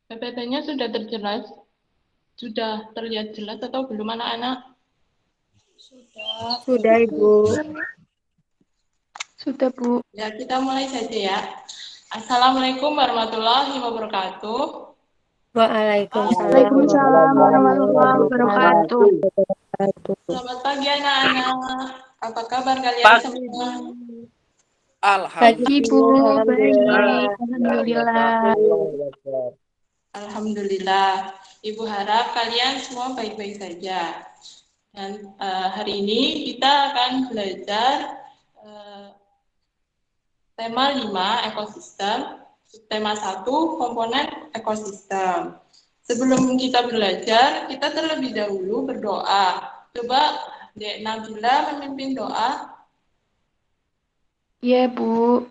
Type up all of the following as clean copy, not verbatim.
PPT-nya sudah terjelas, sudah terlihat jelas atau belum anak-anak? Sudah, Ibu. Sudah, Bu. Ya, kita mulai saja ya. Assalamualaikum warahmatullahi wabarakatuh. Waalaikumsalam warahmatullahi wabarakatuh. Selamat pagi anak-anak. Apa kabar kalian semua? Pagi, Bu. Baik. Alhamdulillah. Alhamdulillah. Ibu harap kalian semua baik-baik saja. Dan hari ini kita akan belajar tema 5 ekosistem, tema 1 komponen ekosistem. Sebelum kita belajar, kita terlebih dahulu berdoa. Coba Dek Nabila memimpin doa. Ya, Bu.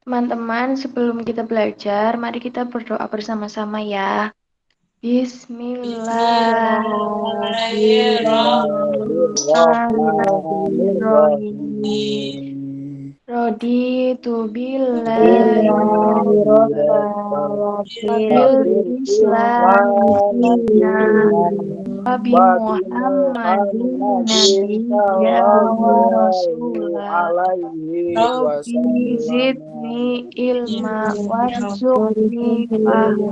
Teman-teman, sebelum kita belajar, mari kita berdoa bersama-sama ya. Bismillahirrahmanirrahim. Raditu billahi wabil Islam Nabi Muhammadin Nabiyya wa Rasulah. Rabbi zidni ilma warzuqni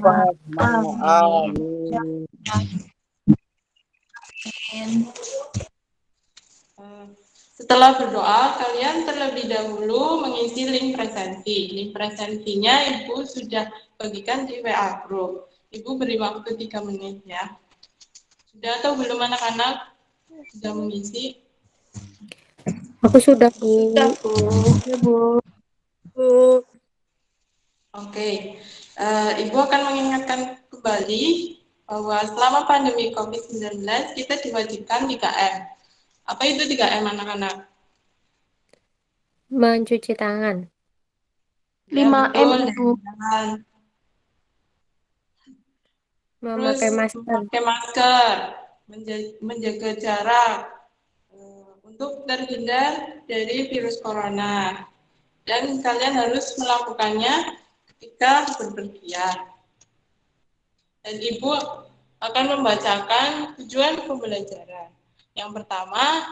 fahma. Amin. Setelah berdoa, kalian terlebih dahulu mengisi link presenti. Link presentinya Ibu sudah bagikan di WA Group. Ibu beri waktu 3 menit ya. Sudah atau belum anak-anak? Sudah mengisi? Aku sudah, Bu. Sudah, Bu. Ya, Bu. Oke. Ibu akan mengingatkan kembali bahwa selama pandemi COVID-19 kita diwajibkan 3M. Apa itu 3M anak-anak? Mencuci tangan. Ya, 5M, betul. Ibu. Terus Memakai masker. memakai masker, menjaga jarak untuk terhindar dari virus corona. Dan kalian harus melakukannya ketika berpergian. Dan Ibu akan membacakan tujuan pembelajaran. Yang pertama,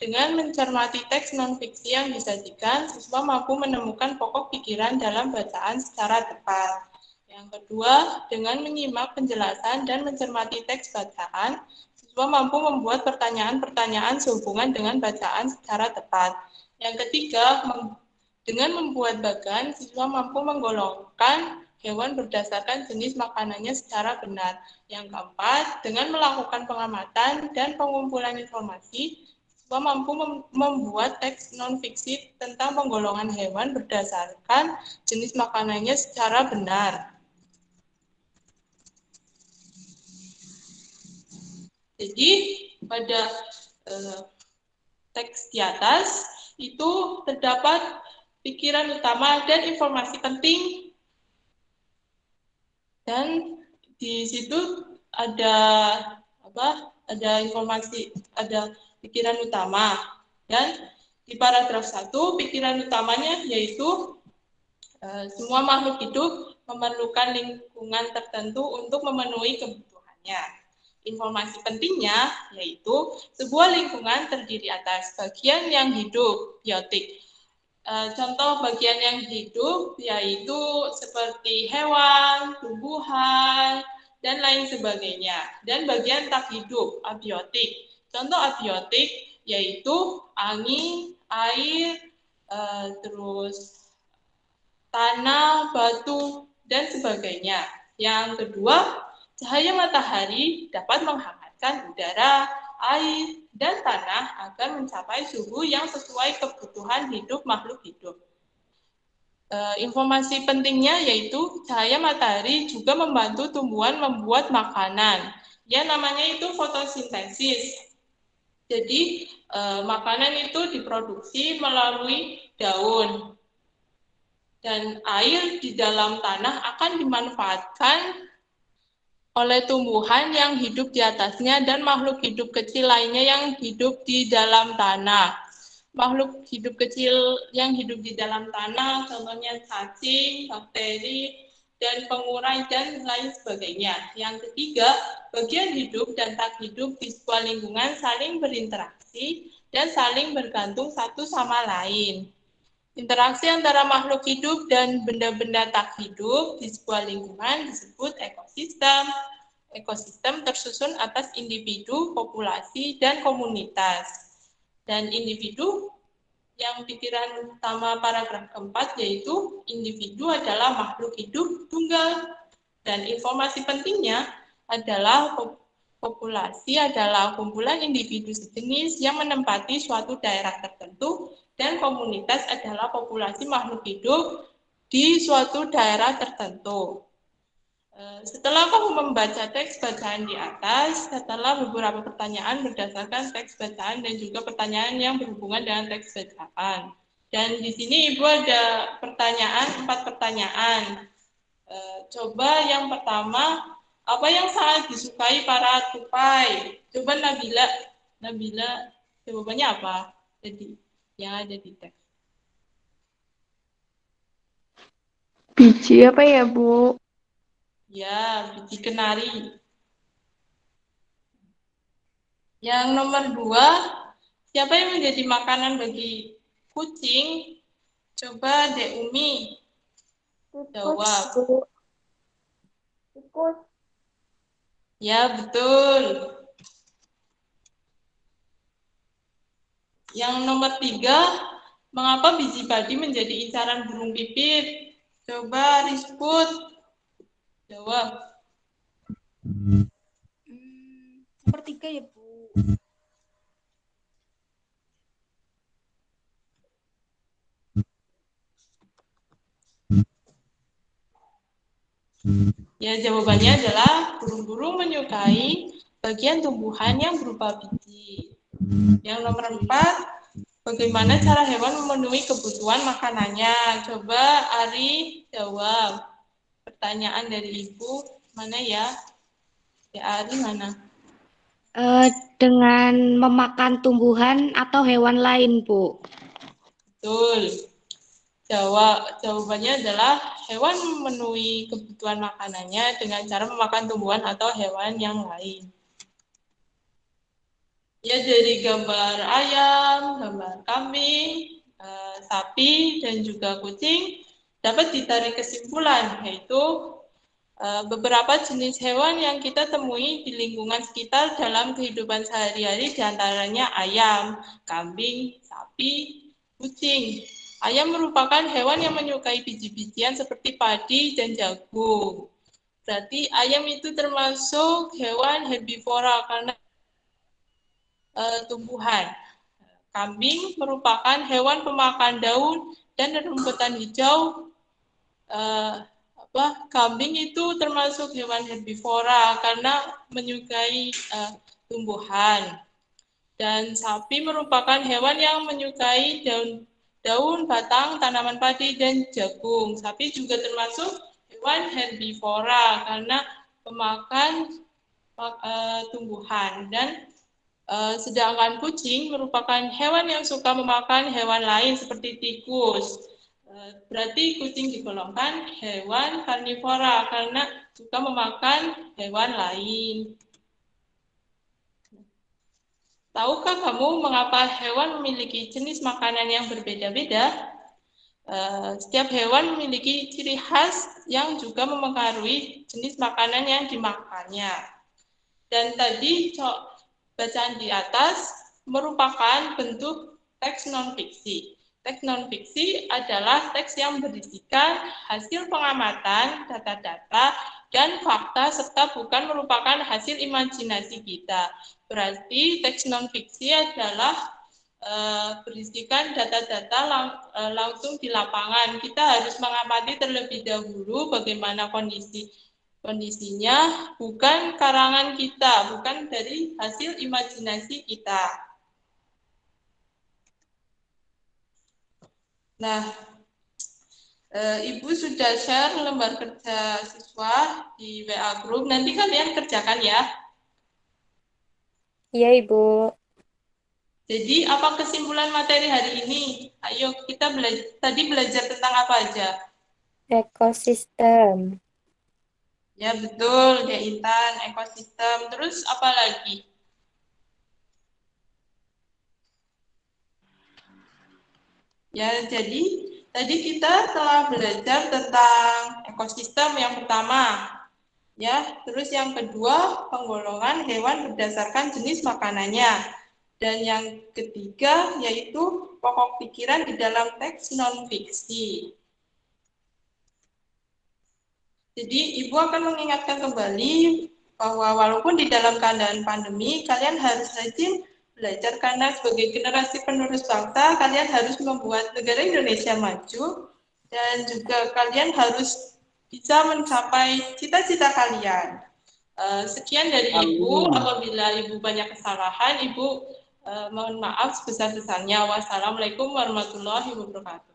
dengan mencermati teks non-fiksi yang disajikan, siswa mampu menemukan pokok pikiran dalam bacaan secara tepat. Yang kedua, dengan menyimak penjelasan dan mencermati teks bacaan, siswa mampu membuat pertanyaan-pertanyaan sehubungan dengan bacaan secara tepat. Yang ketiga, dengan membuat bagan, siswa mampu menggolongkan hewan berdasarkan jenis makanannya secara benar. Yang keempat, dengan melakukan pengamatan dan pengumpulan informasi, siswa mampu membuat teks non-fiksi tentang penggolongan hewan berdasarkan jenis makanannya secara benar. Jadi, pada teks di atas itu terdapat pikiran utama dan informasi penting, dan di situ ada informasi, ada pikiran utama, dan di paragraf 1 pikiran utamanya yaitu semua makhluk hidup memerlukan lingkungan tertentu untuk memenuhi kebutuhannya. Informasi pentingnya yaitu sebuah lingkungan terdiri atas bagian yang hidup, biotik. Contoh bagian yang hidup yaitu seperti hewan, tumbuhan, dan lain sebagainya. Dan bagian tak hidup, abiotik. Contoh abiotik yaitu angin, air, terus tanah, batu, dan sebagainya. Yang kedua, cahaya matahari dapat menghangatkan udara, air, dan tanah agar mencapai suhu yang sesuai kebutuhan hidup makhluk hidup. Informasi pentingnya yaitu cahaya matahari juga membantu tumbuhan membuat makanan. Ya, namanya itu fotosintesis. Jadi, makanan itu diproduksi melalui daun. Dan air di dalam tanah akan dimanfaatkan oleh tumbuhan yang hidup di atasnya dan makhluk hidup kecil lainnya yang hidup di dalam tanah. Makhluk hidup kecil yang hidup di dalam tanah, contohnya cacing, bakteri, dan pengurai, dan lain sebagainya. Yang ketiga, bagian hidup dan tak hidup di sebuah lingkungan saling berinteraksi dan saling bergantung satu sama lain. Interaksi antara makhluk hidup dan benda-benda tak hidup di sebuah lingkungan disebut ekosistem. Ekosistem tersusun atas individu, populasi, dan komunitas. Dan individu yang pikiran utama paragraf keempat yaitu individu adalah makhluk hidup tunggal. Dan informasi pentingnya adalah populasi adalah kumpulan individu sejenis yang menempati suatu daerah tertentu, dan komunitas adalah populasi makhluk hidup di suatu daerah tertentu. Setelah kamu membaca teks bacaan di atas, setelah beberapa pertanyaan berdasarkan teks bacaan dan juga pertanyaan yang berhubungan dengan teks bacaan. Dan di sini Ibu ada pertanyaan, 4 pertanyaan. Coba yang pertama, apa yang sangat disukai para tupai? Coba Nabila, jawabannya apa? Jadi yang ada di teks. Biji apa ya, Bu? Ya, biji kenari. Yang nomor 2, siapa yang menjadi makanan bagi kucing? Coba Dek Umi jawab. Tikus. Ya, betul. Yang nomor 3, mengapa biji padi menjadi incaran burung pipit? Coba Rizput jawab. Nomor 3 ya, Bu. Ya, jawabannya adalah burung-burung menyukai bagian tumbuhan yang berupa biji. Yang nomor 4, bagaimana cara hewan memenuhi kebutuhan makanannya? Coba Ari jawab. Pertanyaan dari Ibu, mana ya? Ya, Ari mana? Dengan memakan tumbuhan atau hewan lain, Bu. Betul. Jawabannya adalah hewan memenuhi kebutuhan makanannya dengan cara memakan tumbuhan atau hewan yang lain. Ya, dari gambar ayam, gambar kambing, sapi, dan juga kucing dapat ditarik kesimpulan, yaitu beberapa jenis hewan yang kita temui di lingkungan sekitar dalam kehidupan sehari-hari, diantaranya ayam, kambing, sapi, kucing. Ayam merupakan hewan yang menyukai biji-bijian seperti padi dan jagung. Berarti ayam itu termasuk hewan herbivora karena tumbuhan. Kambing merupakan hewan pemakan daun dan rumputan hijau. Kambing itu termasuk hewan herbivora karena menyukai tumbuhan. Dan sapi merupakan hewan yang menyukai daun, batang, tanaman padi, dan jagung. Sapi juga termasuk hewan herbivora karena pemakan tumbuhan. Dan sedangkan kucing merupakan hewan yang suka memakan hewan lain seperti tikus. Berarti kucing digolongkan hewan karnivora karena suka memakan hewan lain. Tahukah kamu mengapa hewan memiliki jenis makanan yang berbeda-beda? Setiap hewan memiliki ciri khas yang juga memengaruhi jenis makanan yang dimakannya. Dan tadi bacaan di atas merupakan bentuk teks non-fiksi. Teks non-fiksi adalah teks yang berisikan hasil pengamatan, data-data, dan fakta, serta bukan merupakan hasil imajinasi kita. Berarti teks non-fiksi adalah berisikan data-data langsung di lapangan. Kita harus mengamati terlebih dahulu bagaimana kondisinya, bukan karangan kita, bukan dari hasil imajinasi kita. Nah, Ibu sudah share lembar kerja siswa di WA Group. Nanti kalian kerjakan ya. Iya, Ibu. Jadi, apa kesimpulan materi hari ini? Ayo, kita tadi belajar tentang apa aja? Ekosistem. Ya betul, Dek Intan, ekosistem. Terus apa lagi? Ya, jadi tadi kita telah belajar tentang ekosistem yang pertama. Ya, terus yang kedua, penggolongan hewan berdasarkan jenis makanannya. Dan yang ketiga yaitu pokok pikiran di dalam teks non-fiksi. Jadi Ibu akan mengingatkan kembali bahwa walaupun di dalam keadaan pandemi, kalian harus rajin belajar karena sebagai generasi penerus bangsa, kalian harus membuat negara Indonesia maju dan juga kalian harus bisa mencapai cita-cita kalian. Sekian dari Ibu. Apabila Ibu banyak kesalahan, Ibu mohon maaf sebesar-besarnya. Wassalamualaikum warahmatullahi wabarakatuh.